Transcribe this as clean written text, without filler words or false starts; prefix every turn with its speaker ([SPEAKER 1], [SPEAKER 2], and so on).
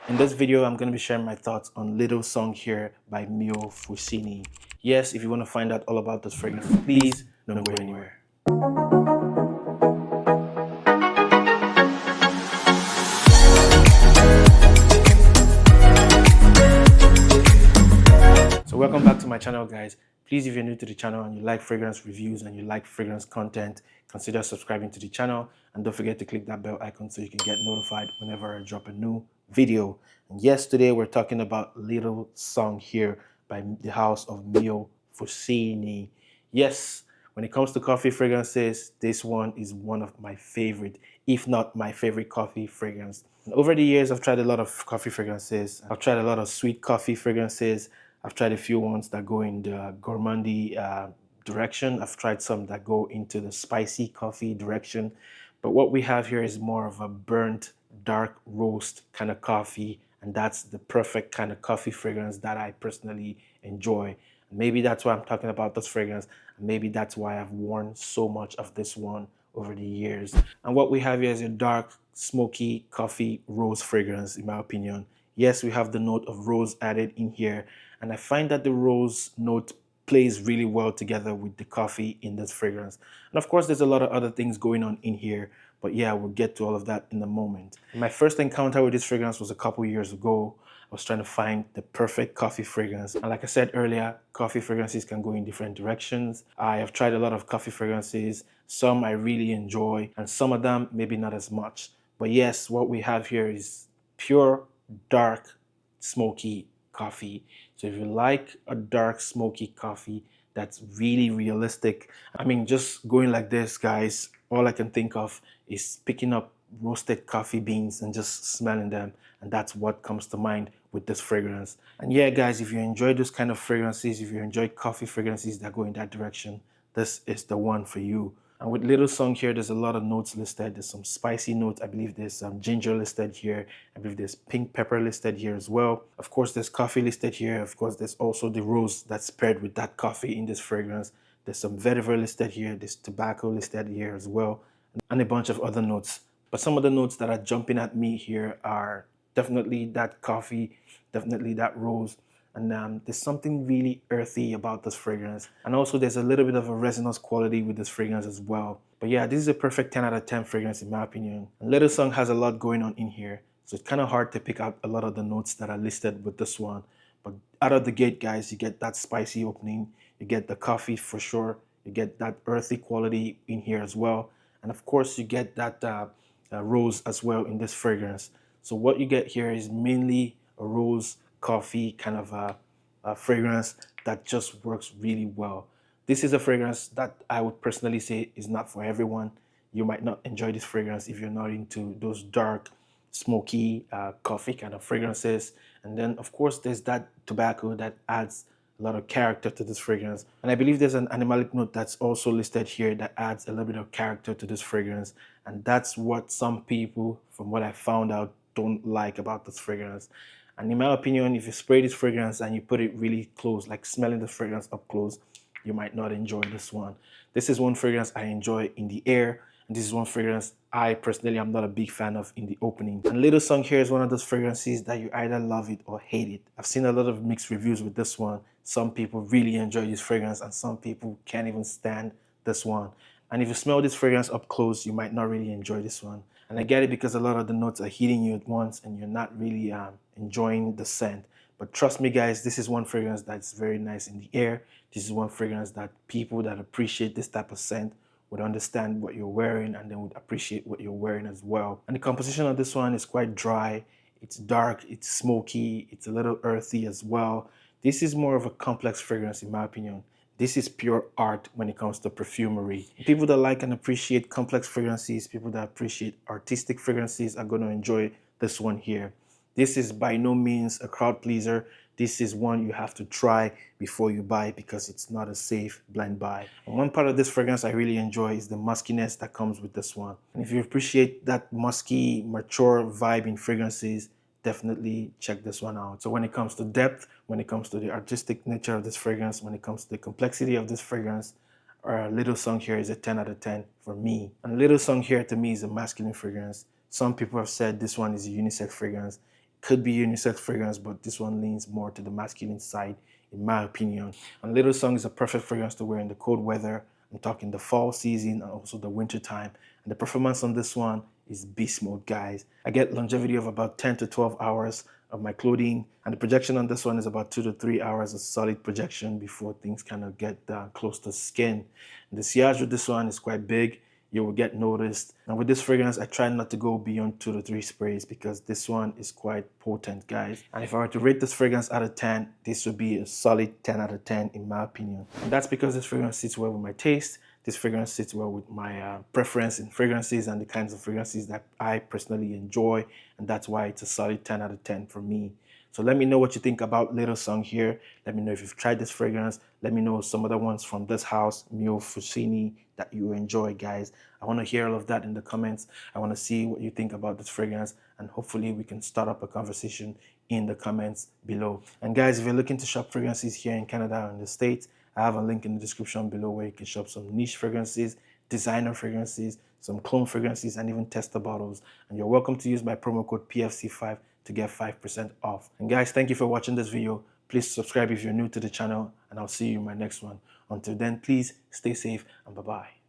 [SPEAKER 1] In this video, I'm going to be sharing my thoughts on Little Song here by Meo Fusciuni. Yes, if you want to find out all about this fragrance, please don't go anywhere. So welcome back to my channel, guys. Please, if you're new to the channel and you like fragrance reviews and you like fragrance content, consider subscribing to the channel, and don't forget to click that bell icon so you can get notified whenever I drop a new video. And yes, today we're talking about Little Song here by the house of Meo Fusciuni. Yes, when it comes to coffee fragrances, this one is one of my favorite, if not my favorite coffee fragrance. And over the years, I've tried a lot of coffee fragrances. I've tried a lot of sweet coffee fragrances. I've tried a few ones that go in the gourmandy direction. I've tried some that go into the spicy coffee direction. But what we have here is more of a burnt, dark roast kind of coffee. And that's the perfect kind of coffee fragrance that I personally enjoy. Maybe that's why I'm talking about this fragrance. Maybe that's why I've worn so much of this one over the years. And what we have here is a dark, smoky coffee rose fragrance, in my opinion. Yes, we have the note of rose added in here. And I find that the rose note plays really well together with the coffee in this fragrance. And of course, there's a lot of other things going on in here. But yeah, we'll get to all of that in a moment. My first encounter with this fragrance was a couple years ago. I was trying to find the perfect coffee fragrance. And like I said earlier, coffee fragrances can go in different directions. I have tried a lot of coffee fragrances. Some I really enjoy, and some of them maybe not as much. But yes, what we have here is pure, dark, smoky coffee. So if you like a dark, smoky coffee that's really realistic, I mean, just going like this, guys, all I can think of is picking up roasted coffee beans and just smelling them, and that's what comes to mind with this fragrance. And yeah, guys, if you enjoy those kind of fragrances, if you enjoy coffee fragrances that go in that direction, this is the one for you. And with Little Song here, there's a lot of notes listed. There's some spicy notes. I believe there's some ginger listed here. I believe there's pink pepper listed here as well. Of course, there's coffee listed here. Of course, there's also the rose that's paired with that coffee in this fragrance. There's some vetiver listed here. There's tobacco listed here as well, and a bunch of other notes. But some of the notes that are jumping at me here are definitely that coffee, definitely that rose. And there's something really earthy about this fragrance. And also there's a little bit of a resinous quality with this fragrance as well. But yeah, this is a perfect 10 out of 10 fragrance in my opinion. And Little Song has a lot going on in here. So it's kind of hard to pick out a lot of the notes that are listed with this one. But out of the gate, guys, you get that spicy opening. You get the coffee for sure. You get that earthy quality in here as well. And of course, you get that rose as well in this fragrance. So what you get here is mainly a rose coffee kind of a fragrance that just works really well. This is a fragrance that I would personally say is not for everyone. You might not enjoy this fragrance if you're not into those dark, smoky coffee kind of fragrances. And then, of course, there's that tobacco that adds a lot of character to this fragrance. And I believe there's an animalic note that's also listed here that adds a little bit of character to this fragrance. And that's what some people, from what I found out, don't like about this fragrance. And in my opinion, if you spray this fragrance and you put it really close, like smelling the fragrance up close, you might not enjoy this one. This is one fragrance I enjoy in the air. And this is one fragrance I personally am not a big fan of in the opening. And Little Song here is one of those fragrances that you either love it or hate it. I've seen a lot of mixed reviews with this one. Some people really enjoy this fragrance and some people can't even stand this one. And if you smell this fragrance up close, you might not really enjoy this one. And I get it because a lot of the notes are hitting you at once and you're not really enjoying the scent. But trust me, guys, this is one fragrance that's very nice in the air. This is one fragrance that people that appreciate this type of scent would understand what you're wearing and then would appreciate what you're wearing as well. And the composition of this one is quite dry. It's dark, it's smoky, it's a little earthy as well. This is more of a complex fragrance in my opinion. This is pure art when it comes to perfumery. People that like and appreciate complex fragrances, people that appreciate artistic fragrances are going to enjoy this one here. This is by no means a crowd pleaser. This is one you have to try before you buy because it's not a safe blind buy. And one part of this fragrance I really enjoy is the muskiness that comes with this one. And if you appreciate that musky, mature vibe in fragrances, definitely check this one out. So when it comes to depth, when it comes to the artistic nature of this fragrance, when it comes to the complexity of this fragrance, Little Song here is a 10 out of 10 for me. And Little Song here to me is a masculine fragrance. Some people have said this one is a unisex fragrance. could be unisex fragrance, but this one leans more to the masculine side, in my opinion. And Little Song is a perfect fragrance to wear in the cold weather. I'm talking the fall season and also the winter time. And the performance on this one is beast mode, guys. I get longevity of about 10 to 12 hours of my clothing, and the projection on this one is about 2 to 3 hours of solid projection before things kind of get close to skin. And the sillage with this one is quite big. You will get noticed. And with this fragrance, I try not to go beyond 2 to 3 sprays because this one is quite potent, guys. And if I were to rate this fragrance out of 10, this would be a solid 10 out of 10 in my opinion. And that's because this fragrance sits well with my taste. This fragrance sits well with my preference in fragrances and the kinds of fragrances that I personally enjoy. And that's why it's a solid 10 out of 10 for me. So let me know what you think about Little Song here. Let me know if you've tried this fragrance. Let me know some other ones from this house, Meo Fusciuni, that you enjoy, guys. I want to hear all of that in the comments. I want to see what you think about this fragrance, and hopefully we can start up a conversation in the comments below. And guys, if you're looking to shop fragrances here in Canada or in the States, I have a link in the description below where you can shop some niche fragrances, designer fragrances, some clone fragrances, and even tester bottles. And you're welcome to use my promo code PFC5 to get 5% off. And guys, thank you for watching this video. Please subscribe if you're new to the channel, and I'll see you in my next one. Until then, please stay safe and bye-bye.